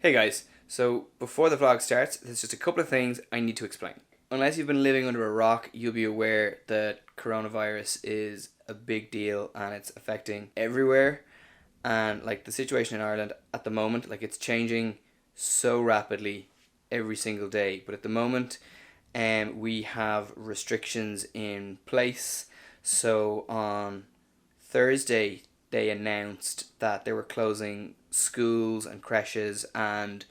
Hey guys, so before the vlog starts, there's just a couple of things I need to explain. Unless you've been living under a rock, you'll be aware that coronavirus is a big deal and it's affecting everywhere. And like the situation in Ireland at the moment, like it's changing so rapidly every single day. But at the moment, we have restrictions in place. So on Thursday, they announced that they were closing schools and creches and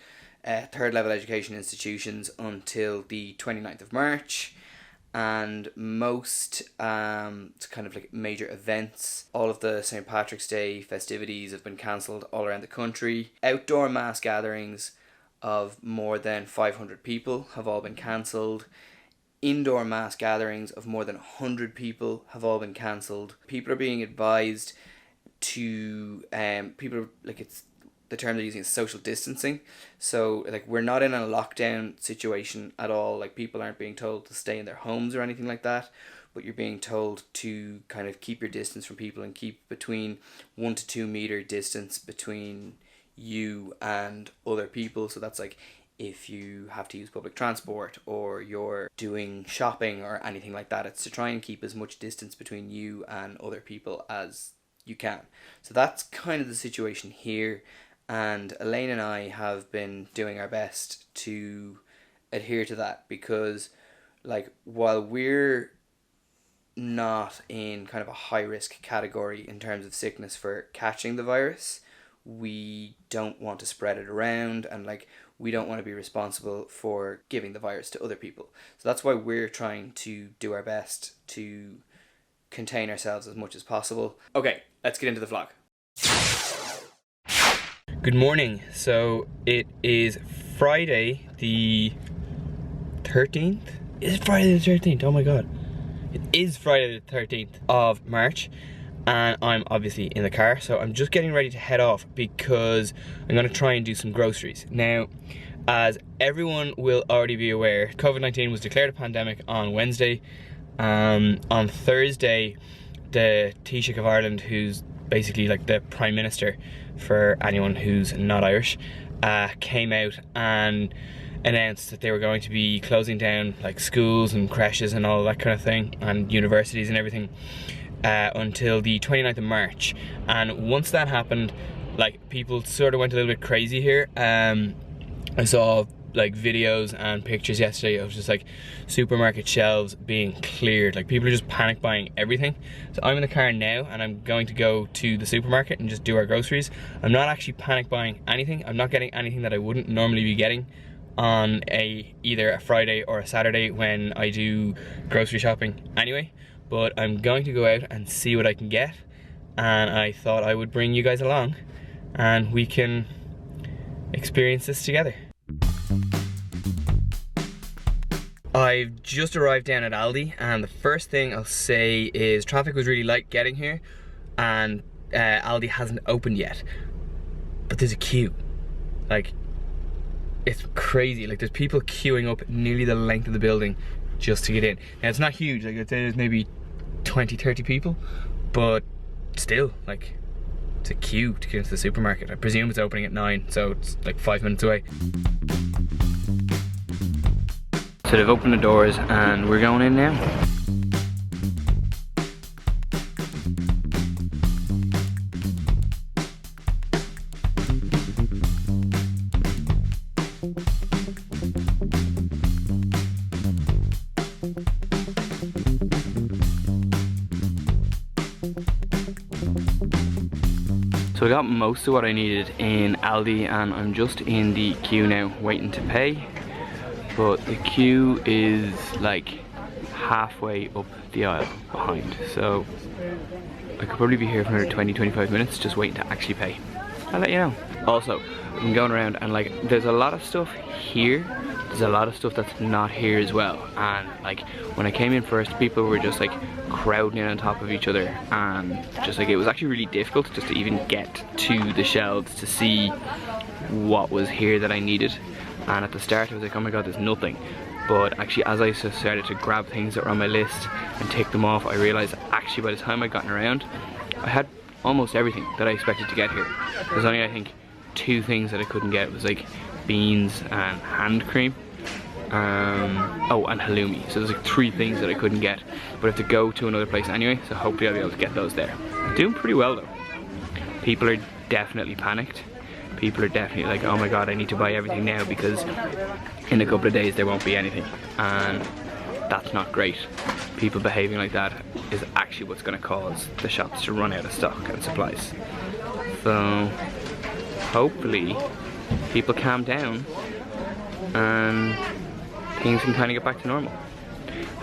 third level education institutions until the 29th of March. And most kind of like major events, all of the St. Patrick's Day festivities have been cancelled all around the country. Outdoor mass gatherings of more than 500 people have all been cancelled. Indoor mass gatherings of more than 100 people have all been cancelled. People are being advised to it's the term they're using is social distancing. So like we're not in a lockdown situation at all. Like people aren't being told to stay in their homes or anything like that, but you're being told to kind of keep your distance from people and keep between 1 to 2 meter distance between you and other people. So that's like if you have to use public transport or you're doing shopping or anything like that, it's to try and keep as much distance between you and other people as you can. So that's kind of the situation here, and Elaine and I have been doing our best to adhere to that, because like while we're not in kind of a high risk category in terms of sickness for catching the virus, we don't want to spread it around, and like we don't want to be responsible for giving the virus to other people. So that's why we're trying to do our best to contain ourselves as much as possible. Okay, let's get into the vlog. Good morning. So it is Friday the 13th? Is it Friday the 13th? Oh my god. It is Friday the 13th of March, and I'm obviously in the car, so I'm just getting ready to head off because I'm going to try and do some groceries. Now, as everyone will already be aware, COVID-19 was declared a pandemic on Wednesday. On Thursday, the Taoiseach of Ireland, who's basically like the Prime Minister for anyone who's not Irish, came out and announced that they were going to be closing down like schools and creches and all that kind of thing, and universities and everything, until the 29th of March. And once that happened, like people sort of went a little bit crazy here. I saw like videos and pictures yesterday of just like supermarket shelves being cleared. Like people are just panic buying everything. So I'm in the car now and I'm going to go to the supermarket and just do our groceries. I'm not actually panic buying anything. I'm not getting anything that I wouldn't normally be getting on either a Friday or a Saturday when I do grocery shopping anyway. But I'm going to go out and see what I can get, and I thought I would bring you guys along and we can experience this together. I've just arrived down at Aldi, and the first thing I'll say is traffic was really light getting here, and Aldi hasn't opened yet, but there's a queue. Like, it's crazy. Like there's people queuing up nearly the length of the building just to get in. Now it's not huge, like I'd say there's maybe 20-30 people, but still, like, it's a queue to get into the supermarket. I presume it's opening at 9, so it's like 5 minutes away. So they've opened the doors and we're going in now. So I got most of what I needed in Aldi, and I'm just in the queue now waiting to pay. But the queue is like halfway up the aisle behind, so I could probably be here for another 20-25 minutes just waiting to actually pay. I'll let you know. Also, I'm going around and like there's a lot of stuff here, there's a lot of stuff that's not here as well, and like when I came in first, people were just like crowding in on top of each other, and just like it was actually really difficult just to even get to the shelves to see what was here that I needed. And at the start I was like, oh my god, there's nothing. But actually as I started to grab things that were on my list and tick them off, I realized actually by the time I'd gotten around, I had almost everything that I expected to get here. There's only I think two things that I couldn't get. It was like beans and hand cream. Oh, and halloumi. So there's like three things that I couldn't get, but I have to go to another place anyway, so hopefully I'll be able to get those there. Doing pretty well though. People are definitely panicked. People are definitely like, oh my god, I need to buy everything now because in a couple of days there won't be anything, and that's not great. People behaving like that is actually what's going to cause the shops to run out of stock and supplies. So hopefully people calm down and things can kind of get back to normal.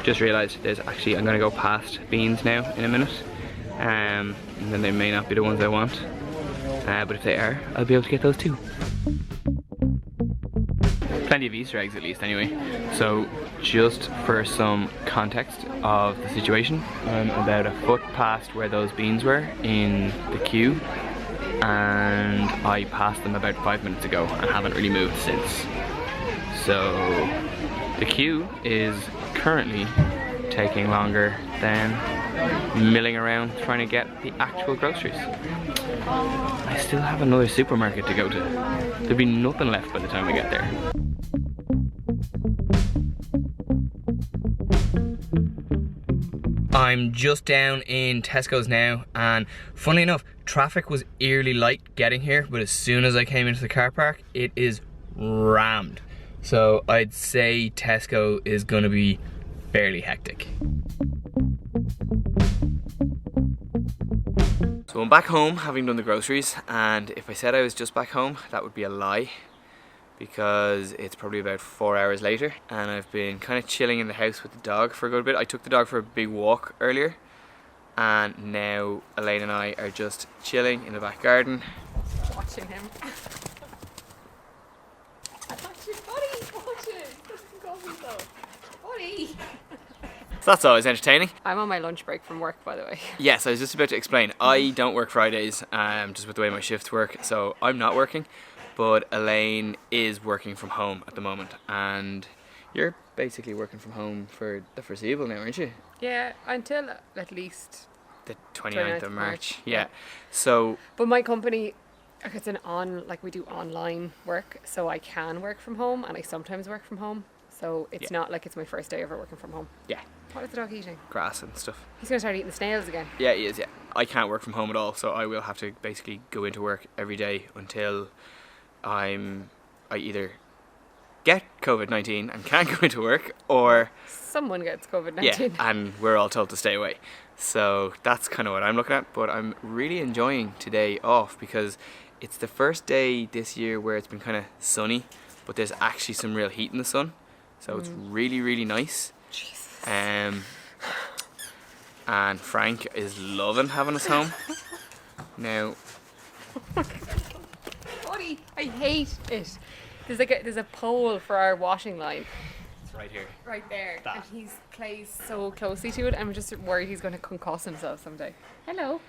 Just realised I'm going to go past beans now in a minute, and then they may not be the ones I want, but if they are, I'll be able to get those too. Plenty of Easter eggs at least anyway. So just for some context of the situation, I'm about a foot past where those beans were in the queue, and I passed them about 5 minutes ago and haven't really moved since. So the queue is currently taking longer than milling around trying to get the actual groceries. I still have another supermarket to go to. There'll be nothing left by the time I get there. I'm just down in Tesco's now, and funnily enough, traffic was eerily light getting here, but as soon as I came into the car park, it is rammed. So I'd say Tesco is gonna be fairly hectic. So I'm back home having done the groceries, and if I said I was just back home, that would be a lie, because it's probably about 4 hours later, and I've been kind of chilling in the house with the dog for a good bit. I took the dog for a big walk earlier, and now Elaine and I are just chilling in the back garden. Watching him. So that's always entertaining. I'm on my lunch break from work, by the way. Yes, I was just about to explain. I don't work Fridays, just with the way my shifts work, so I'm not working. But Elaine is working from home at the moment, and you're basically working from home for the foreseeable now, aren't you? Yeah, until at least the 29th of March. Yeah. Yeah. So. But my company, it's we do online work, so I can work from home, and I sometimes work from home. So it's not like it's my first day ever working from home. Yeah. What is the dog eating? Grass and stuff. He's going to start eating the snails again. Yeah, he is, yeah. I can't work from home at all, so I will have to basically go into work every day until I either get COVID-19 and can't go into work, or someone gets COVID-19. Yeah, and we're all told to stay away. So that's kind of what I'm looking at, but I'm really enjoying today off because it's the first day this year where it's been kind of sunny, but there's actually some real heat in the sun. So it's really, really nice. Jesus. And Frank is loving having us home. Now, Buddy, I hate it. There's a pole for our washing line. it's right here. Right there. That. And he plays so closely to it. I'm just worried he's going to concuss himself someday. Hello,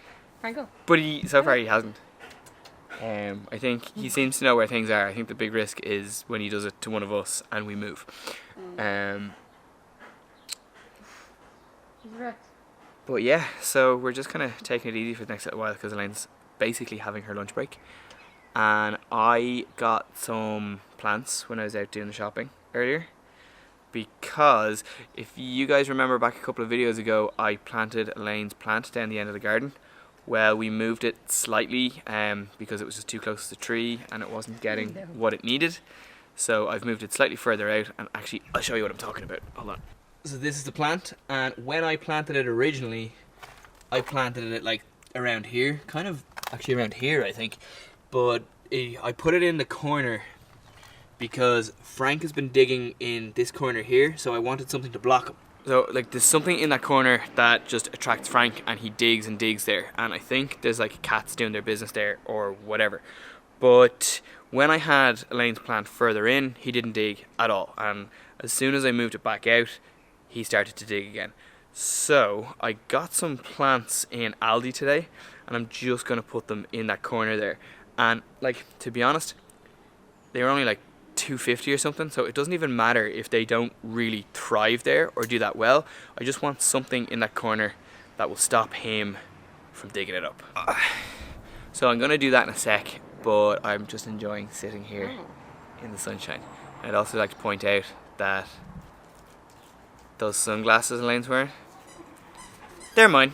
Franco. But so far he hasn't. I think he seems to know where things are. I think the big risk is when he does it to one of us and we move. But yeah, so we're just kind of taking it easy for the next little while because Elaine's basically having her lunch break. And I got some plants when I was out doing the shopping earlier, because if you guys remember back a couple of videos ago, I planted Elaine's plant down the end of the garden. Well, we moved it slightly because it was just too close to the tree and it wasn't getting what it needed. So I've moved it slightly further out, and actually I'll show you what I'm talking about. Hold on. So this is the plant, and when I planted it originally, I planted it like around here, kind of actually around here I think, but I put it in the corner because Frank has been digging in this corner here, so I wanted something to block him. So like there's something in that corner that just attracts Frank, and he digs and digs there, and I think there's like cats doing their business there or whatever. But when I had Elaine's plant further in, he didn't dig at all, and as soon as I moved it back out, he started to dig again. So I got some plants in Aldi today, and I'm just going to put them in that corner there. And like, to be honest, they were only like $2.50 or something, so it doesn't even matter if they don't really thrive there or do that well. I just want something in that corner that will stop him from digging it up. So I'm going to do that in a sec, but I'm just enjoying sitting here in the sunshine. I'd also like to point out that those sunglasses Elaine's wearing, they're mine.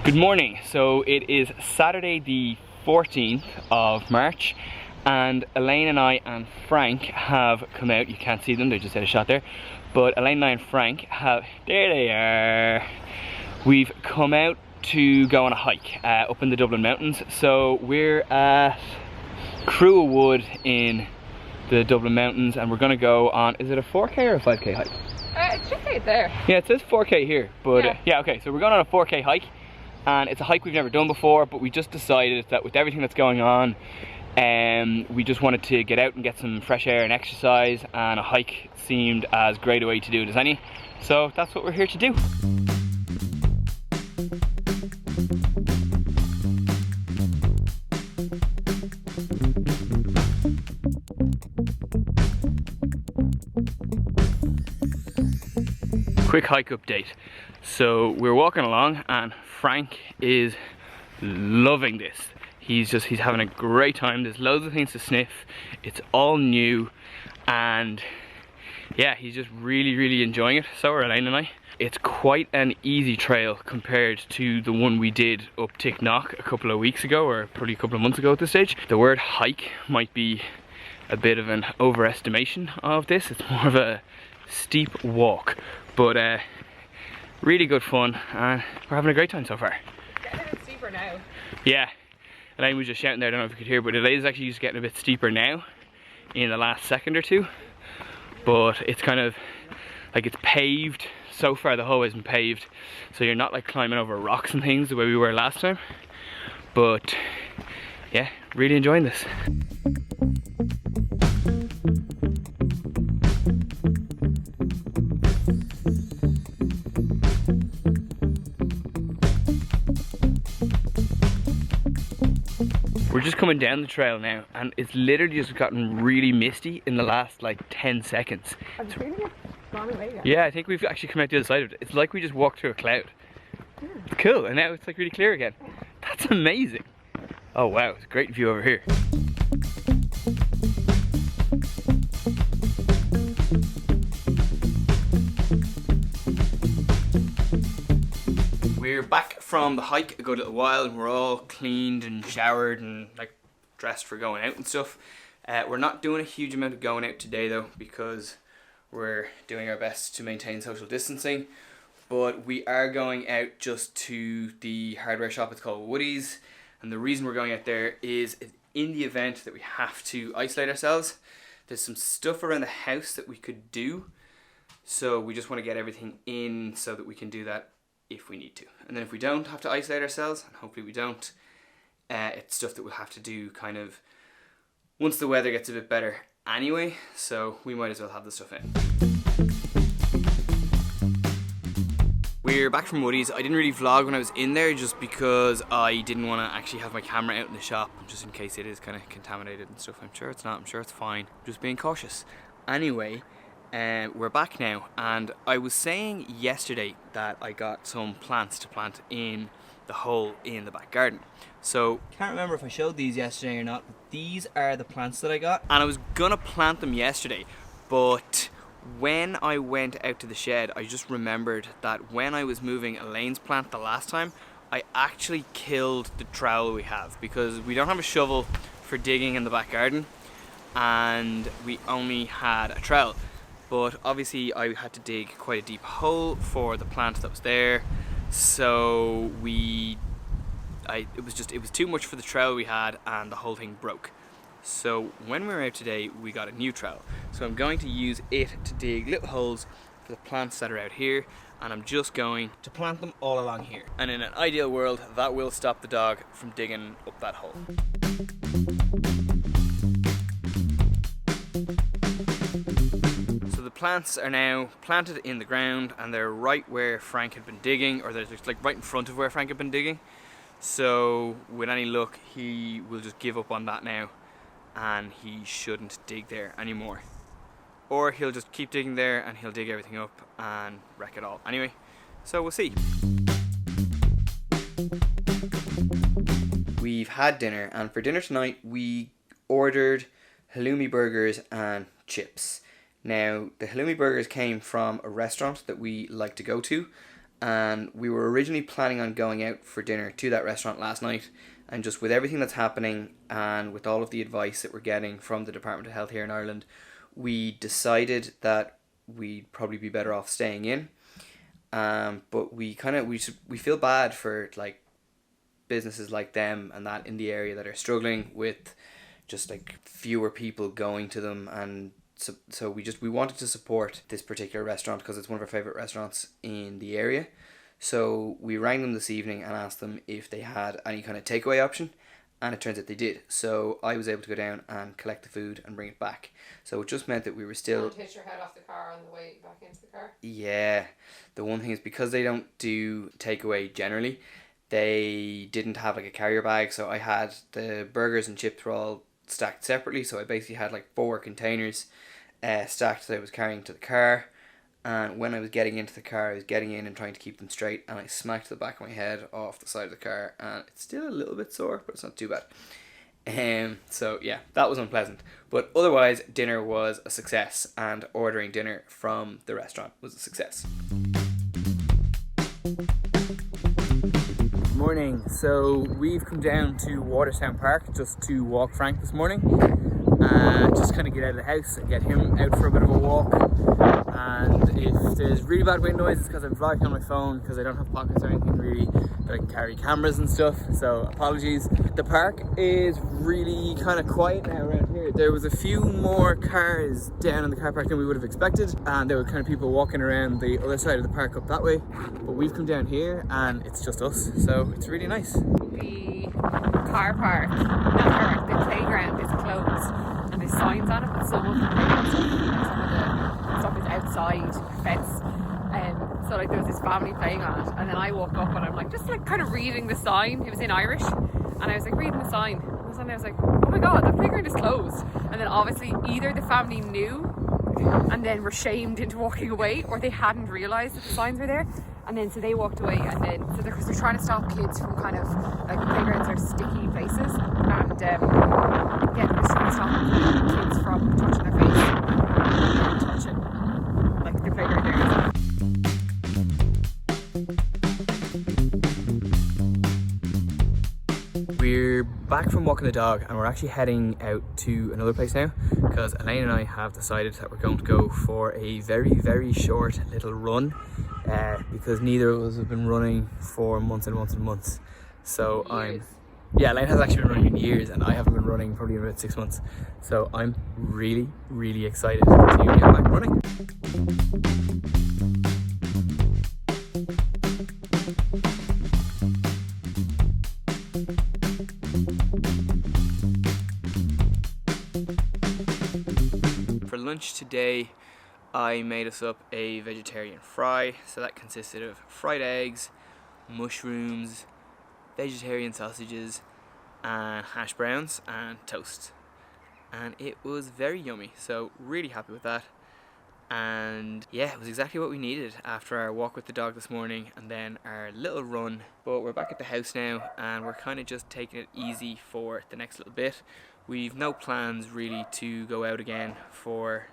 Good morning. So it is Saturday the 14th of March and Elaine and I and Frank have come out. You can't see them, they just had a shot there. But Elaine and I and Frank have, there they are. We've come out to go on a hike up in the Dublin mountains. So we're at Crew of Wood in the Dublin mountains and we're gonna go on, is it a 4K or a 5K hike? It should say there. Yeah, it says 4K here, but yeah, okay, so we're going on a 4K hike. And it's a hike we've never done before, but we just decided that with everything that's going on, we just wanted to get out and get some fresh air and exercise, and a hike seemed as great a way to do it as any. So that's what we're here to do. Quick hike update. So we're walking along and Frank is loving this. He's having a great time. There's loads of things to sniff. It's all new and yeah, he's just really enjoying it. So are Elaine and I. It's quite an easy trail compared to the one we did up Ticknock a couple of weeks ago, or probably a couple of months ago at this stage. The word hike might be a bit of an overestimation of this. It's more of a steep walk, but really good fun and we're having a great time so far. Getting a bit steeper now. Yeah, Elaine was just shouting there, I don't know if you could hear, but it is actually just getting a bit steeper now in the last second or two. But it's kind of like it's paved. So far the whole way has been paved, so you're not like climbing over rocks and things the way we were last time. But yeah, really enjoying this. We're just coming down the trail now and it's literally just gotten really misty in the last like 10 seconds. I'm feeling it gone away again. Yeah, I think we've actually come out the other side of it. It's like we just walked through a cloud. It's cool, and now it's like really clear again. That's amazing. Oh wow, it's a great view over here. We're back from the hike a good little while and we're all cleaned and showered and like dressed for going out and stuff. We're not doing a huge amount of going out today though, because we're doing our best to maintain social distancing. But we are going out just to the hardware shop. It's called Woody's, and the reason we're going out there is in the event that we have to isolate ourselves. There's some stuff around the house that we could do, so we just want to get everything in so that we can do that if we need to. And then if we don't have to isolate ourselves, and hopefully we don't, it's stuff that we'll have to do kind of once the weather gets a bit better anyway, so we might as well have the stuff in. We're back from Woody's. I didn't really vlog when I was in there just because I didn't want to actually have my camera out in the shop just in case it is kind of contaminated and stuff. I'm sure it's not, I'm sure it's fine. I'm just being cautious. Anyway, we're back now, and I was saying yesterday that I got some plants to plant in the hole in the back garden. So, can't remember if I showed these yesterday or not, but these are the plants that I got. And I was gonna plant them yesterday, but when I went out to the shed, I just remembered that when I was moving Elaine's plant the last time, I actually killed the trowel we have because we don't have a shovel for digging in the back garden and we only had a trowel. But obviously I had to dig quite a deep hole for the plant that was there, so it was too much for the trowel we had and the whole thing broke. So when we were out today, we got a new trowel. So I'm going to use it to dig little holes for the plants that are out here, and I'm just going to plant them all along here. And in an ideal world, that will stop the dog from digging up that hole. So the plants are now planted in the ground and they're right where Frank had been digging, or they're just like right in front of where Frank had been digging. So with any luck, he will just give up on that now and he shouldn't dig there anymore. Or he'll just keep digging there and he'll dig everything up and wreck it all. Anyway, So we'll see. We've had dinner, and for dinner tonight we ordered halloumi burgers and chips. Now, the halloumi burgers came from a restaurant that we like to go to, and we were originally planning on going out for dinner to that restaurant last night, and just with everything that's happening and with all of the advice that we're getting from the Department of Health here in Ireland, we decided that we'd probably be better off staying in. But we feel bad for like businesses like them and that in the area that are struggling with just like fewer people going to them, and so we wanted to support this particular restaurant because it's one of our favourite restaurants in the area. So we rang them this evening and asked them if they had any kind of takeaway option, and it turns out they did. So I was able to go down and collect the food and bring it back. So it just meant that we were still... And hit your head off the car on the way back into the car? Yeah. The one thing is, because they don't do takeaway generally, they didn't have like a carrier bag, so I had the burgers and chips were all stacked separately, so I basically had like 4 containers stacked that I was carrying to the car. And when I was getting into the car, I was getting in and trying to keep them straight, and I smacked the back of my head off the side of the car, and it's still a little bit sore, but it's not too bad. So yeah, that was unpleasant, but otherwise dinner was a success, and ordering dinner from the restaurant was a success. Morning. So we've come down to Watertown Park just to walk Frank this morning, and just kind of get out of the house and get him out for a bit of a walk. And if there's really bad wind noise, it's because I'm vlogging on my phone, because I don't have pockets or anything really that I can carry cameras and stuff, so apologies. The park is really kind of quiet now around here. There was a few more cars down in the car park than we would have expected, and there were kind of people walking around the other side of the park up that way, but we've come down here and it's just us, so it's really nice. The car park, the playground is closed, and there's signs on it, but some of the playground stuff is outside the fence. So like there was this family playing on it, and then I woke up and I'm like just like kind of reading the sign. It was in Irish, and I was like reading the sign, and I was like, oh my god, the playground is closed. And then obviously either the family knew and then were shamed into walking away, or they hadn't realised that the signs were there, and then so they walked away. And then so they're trying to stop kids from kind of like, playgrounds are sticky places, and yeah, they're just trying to stop kids from touching their face and touching like the playground areas. We're back from walking the dog, and we're actually heading out to another place now, because Elaine and I have decided that we're going to go for a very, very short little run, because neither of us have been running for months and months and months. So Elaine has actually been running in years, and I haven't been running probably in about 6 months. So I'm really, really excited to get back running. For lunch today, I made us up a vegetarian fry. So that consisted of fried eggs, mushrooms, vegetarian sausages, and hash browns and toast. And it was very yummy, so really happy with that. And yeah, it was exactly what we needed after our walk with the dog this morning and then our little run. But we're back at the house now, and we're kind of just taking it easy for the next little bit. We've no plans really to go out again for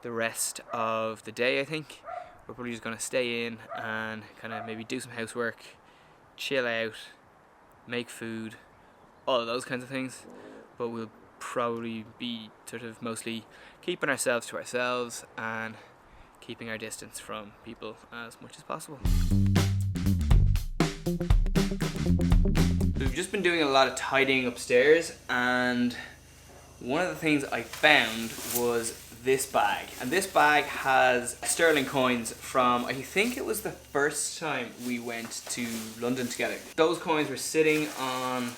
the rest of the day, I think. We're probably just going to stay in and kind of maybe do some housework, chill out, make food, all of those kinds of things. But we'll probably be sort of mostly keeping ourselves to ourselves and keeping our distance from people as much as possible. We've just been doing a lot of tidying upstairs, and one of the things I found was this bag. And this bag has sterling coins from, I think it was the first time we went to London together. Those coins were sitting on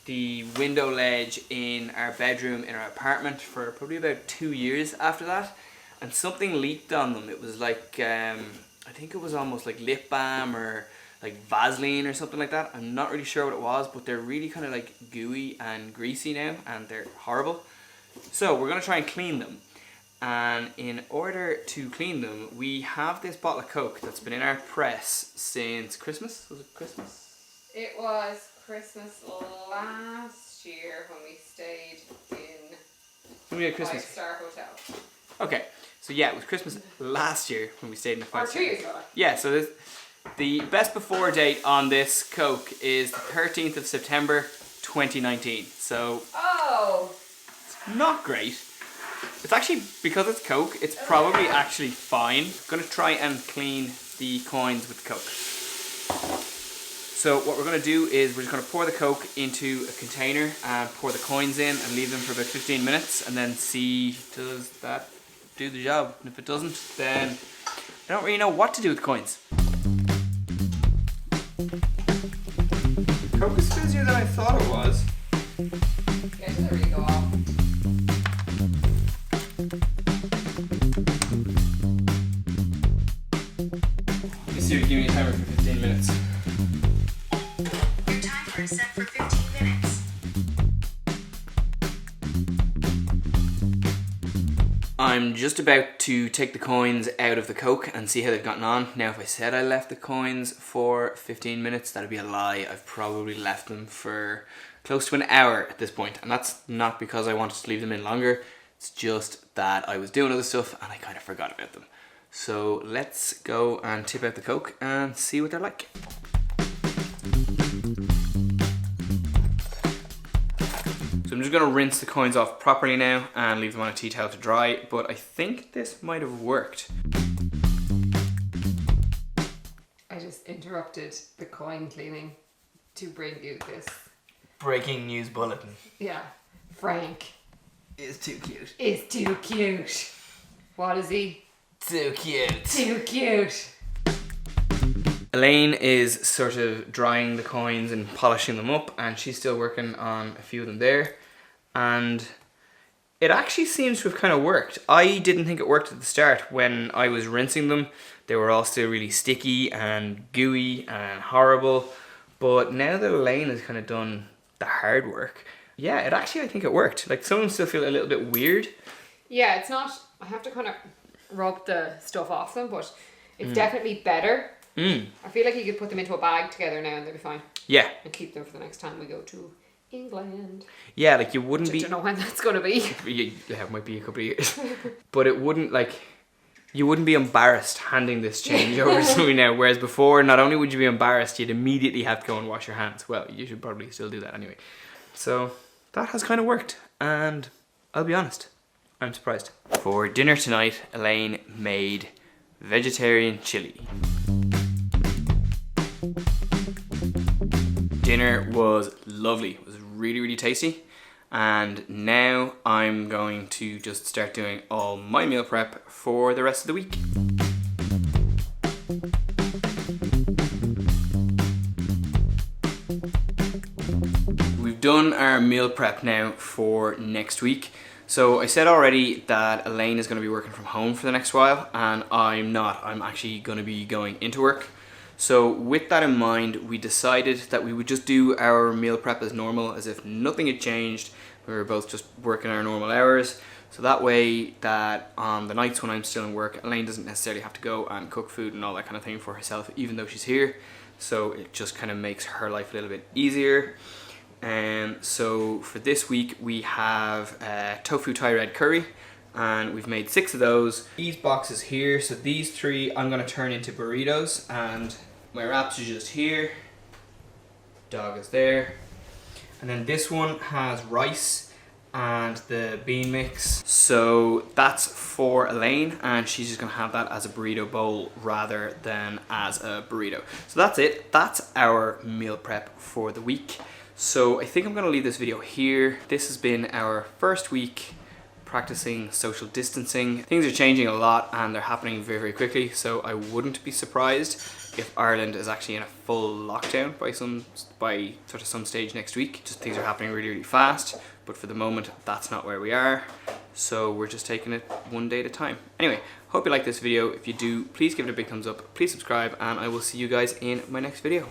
the window ledge in our bedroom in our apartment for probably about 2 years after that, and something leaked on them. It was like, I think it was almost like lip balm or like Vaseline or something like that. I'm not really sure what it was, but they're really kind of like gooey and greasy now, and they're horrible. So we're going to try and clean them. And in order to clean them, we have this bottle of Coke that's been in our press since Christmas. Was it Christmas? It was Christmas last year when we stayed in When we had Christmas. 5-star hotel. Okay, so yeah, it was Christmas last year when we stayed in the 5-star. Or 2 years ago. Yeah, so the best before date on this Coke is the 13th of September 2019. So Oh! not great. It's actually, because it's Coke, it's probably actually fine. I'm gonna try and clean the coins with Coke. So what we're gonna do is we're just gonna pour the Coke into a container and pour the coins in and leave them for about 15 minutes and then see, does that do the job? And if it doesn't, then I don't really know what to do with the coins. Coke is fizzier than I thought it was. Yeah, it doesn't really go off. Let's see if you give me a timer for 15 minutes. Your timer is set for 15 minutes. I'm just about to take the coins out of the Coke and see how they've gotten on. Now, if I said I left the coins for 15 minutes, that'd be a lie. I've probably left them for close to an hour at this point, and that's not because I wanted to leave them in longer. It's just that I was doing other stuff and I kind of forgot about them. So let's go and tip out the Coke and see what they're like. So I'm just going to rinse the coins off properly now and leave them on a tea towel to dry, but I think this might have worked. I just interrupted the coin cleaning to bring you this. Breaking news bulletin. Yeah. Frank Is too cute. is too cute. What is he? Too cute. Too cute. Elaine is sort of drying the coins and polishing them up, and she's still working on a few of them there. And it actually seems to have kind of worked. I didn't think it worked at the start. When I was rinsing them, they were all still really sticky and gooey and horrible. But now that Elaine has kind of done the hard work, yeah, it actually, I think it worked. Like, some of them still feel a little bit weird. Yeah, it's not. I have to kind of rub the stuff off them, but it's definitely better. I feel like you could put them into a bag together now and they'll be fine. Yeah. And keep them for the next time we go to England. Yeah, like you wouldn't be... I don't know when that's going to be. Yeah, it might be a couple of years. But it wouldn't, like... You wouldn't be embarrassed handing this change over to me now, whereas before, not only would you be embarrassed, you'd immediately have to go and wash your hands. Well, you should probably still do that anyway. So, that has kind of worked, and I'll be honest, I'm surprised. For dinner tonight, Elaine made vegetarian chili. Dinner was lovely. It was really, really tasty. And now I'm going to just start doing all my meal prep for the rest of the week. We've done our meal prep now for next week. So I said already that Elaine is going to be working from home for the next while, and I'm not. I'm actually going to be going into work. So with that in mind, we decided that we would just do our meal prep as normal, as if nothing had changed. We were both just working our normal hours. So that way that on the nights when I'm still in work, Elaine doesn't necessarily have to go and cook food and all that kind of thing for herself, even though she's here. So it just kind of makes her life a little bit easier. And so for this week, we have tofu Thai red curry, and we've made 6 of those. These boxes here, so these 3 I'm gonna turn into burritos, and my wraps are just here. Dog is there. And then this one has rice and the bean mix. So that's for Elaine, and she's just gonna have that as a burrito bowl rather than as a burrito. So that's it. That's our meal prep for the week. So I think I'm gonna leave this video here. This has been our first week practicing social distancing. Things are changing a lot and they're happening very, very quickly. So I wouldn't be surprised if Ireland is actually in a full lockdown by sort of some stage next week. Just things are happening really, really fast. But for the moment, that's not where we are. So we're just taking it one day at a time. Anyway, hope you like this video. If you do, please give it a big thumbs up. Please subscribe, and I will see you guys in my next video.